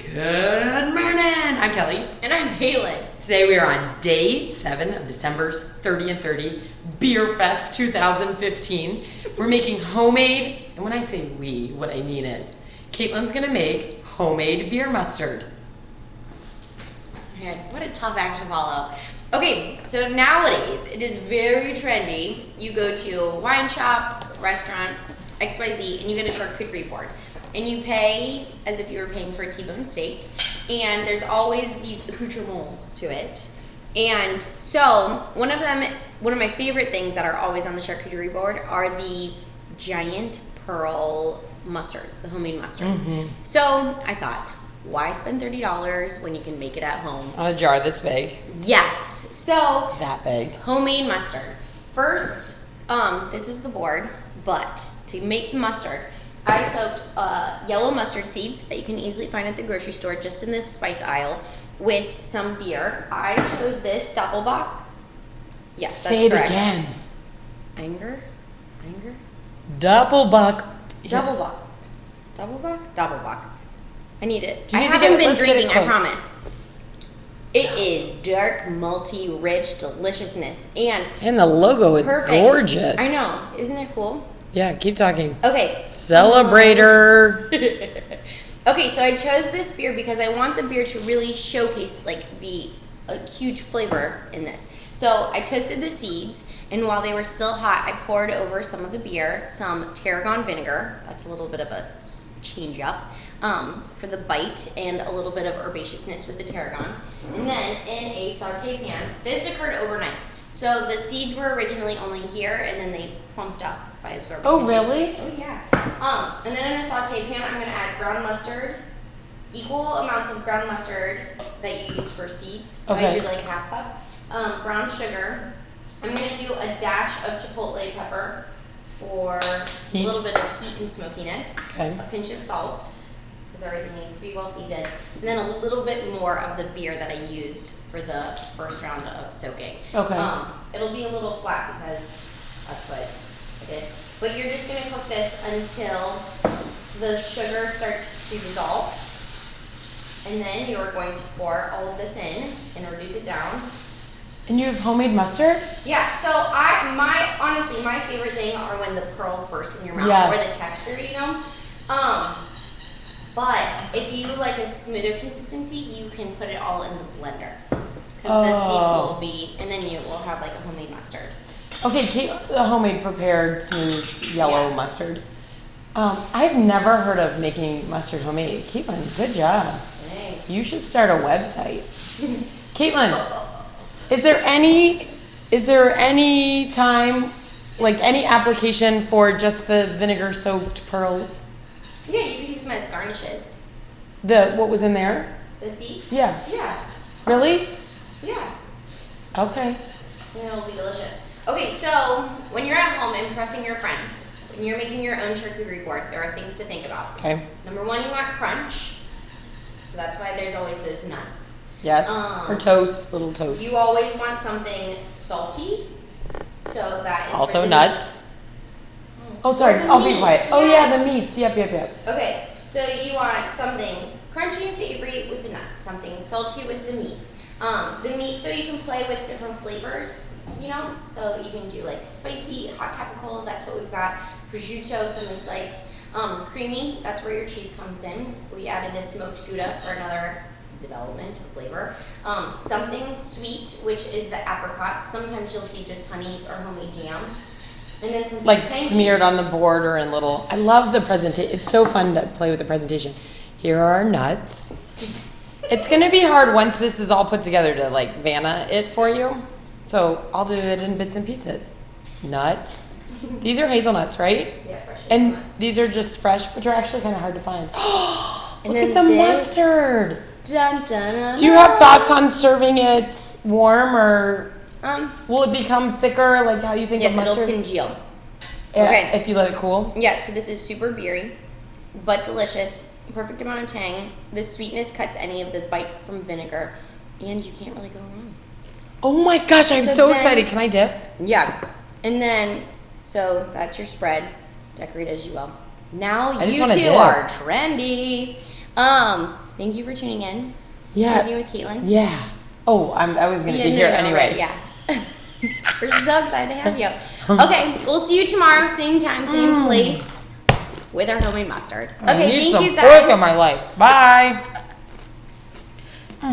Good morning. I'm Kelly. And I'm Halen. Today we are on day 7 of December's 30 and 30 Beer Fest 2015. We're making homemade, and when I say we, what I mean is Caitlin's gonna make homemade beer mustard. Man, what a tough act to follow. Okay, so nowadays it is very trendy. You go to a wine shop, restaurant, XYZ, and you get a charcuterie board. And you pay as if you were paying for a T-bone steak. And there's always these accoutrements to it. And so one of my favorite things that are always on the charcuterie board are the giant pearl mustards, the homemade mustards. Mm-hmm. So I thought, why spend $30 when you can make it at home? On a jar this big. Yes. So that big. Homemade mustard. First, this is the board, but to make the mustard, I soaked yellow mustard seeds that you can easily find at the grocery store, just in this spice aisle, with some beer. I chose this Doppelbock. Yes, that's correct. Say it again. Anger? Doppelbock. Doppelbock. Doppelbock. I need it. I haven't been drinking, I promise. It is dark, malty, rich deliciousness. And the logo is perfect. Gorgeous. I know. Isn't it cool? Yeah, keep talking. Okay. Celebrator. Okay, so I chose this beer because I want the beer to really showcase, be a huge flavor in this. So I toasted the seeds, and while they were still hot, I poured over some of the beer, some tarragon vinegar. That's a little bit of a change up for the bite and a little bit of herbaceousness with the tarragon. And then in a saute pan, this occurred overnight. So the seeds were originally only here, and then they plumped up by absorbing Oh, the juices. really? Oh, yeah. And then in a saute pan, I'm going to add ground mustard, equal amounts of ground mustard that you use for seeds. So I did a half cup. Brown sugar. I'm going to do a dash of chipotle pepper for a little bit of heat and smokiness. Okay. A pinch of salt, because everything needs to be well seasoned. And then a little bit more of the beer that I used for the first round of soaking. Okay. It'll be a little flat because that's what I did. But you're just going to cook this until the sugar starts to dissolve. And then you're going to pour all of this in and reduce it down. And you have homemade mustard? Yeah, so honestly, my favorite thing are when the pearls burst in your mouth, or the texture, But if you like a smoother consistency, you can put it all in the blender. Because the seeds will be, and then you will have a homemade mustard. Okay, the homemade prepared smooth yellow mustard. I've never heard of making mustard homemade. Caitlin, good job. Thanks. You should start a website. Caitlin, is there any time, any application for just the vinegar soaked pearls? Yeah, you could use them as garnishes. What was in there? The seeds? Yeah. Yeah. Really? Yeah. Okay. And it'll be delicious. Okay, so when you're at home impressing your friends, when you're making your own charcuterie board, there are things to think about. Okay. Number 1, you want crunch. So that's why there's always those nuts. Yes. Or toast, little toast. You always want something salty. So that is also nuts. Oh, sorry. I'll be quiet. Oh, yeah, the meats. Yep. Okay, so you want something crunchy and savory with the nuts, something salty with the meats. The meats, though, you can play with different flavors, so you can do spicy, hot capicola, that's what we've got, prosciutto, thinly sliced, creamy, that's where your cheese comes in. We added a smoked Gouda for another development of flavor. Something sweet, which is the apricots. Sometimes you'll see just honeys or homemade jams. And then something tangy. Smeared on the board or in little. I love the presentation. It's so fun to play with the presentation. Here are our nuts. It's going to be hard once this is all put together to Vanna it for you. So I'll do it in bits and pieces. Nuts. These are hazelnuts, right? Yeah, fresh And hazelnuts. these are just fresh, but they're actually kind of hard to find. Look then at the mustard. Dun, dun, dun, Do you have thoughts on serving it warm, or will it become thicker, how you think of mustard? It'll congeal. Okay. If you let it cool? Yeah, so this is super beery, but delicious. Perfect amount of tang. The sweetness cuts any of the bite from vinegar, and you can't really go wrong. Oh my gosh, I'm so excited. Can I dip? Yeah. And then, so that's your spread. Decorate as you will. Now you two are trendy. thank you for tuning in. Yeah. Cooking with Caitlin. Yeah. Oh, I was going to be here anyway. Right, yeah. We're so excited to have you. Okay, we'll see you tomorrow, same time, same place, with our homemade mustard. Okay, I need thank some you pork guys. in my life. Bye.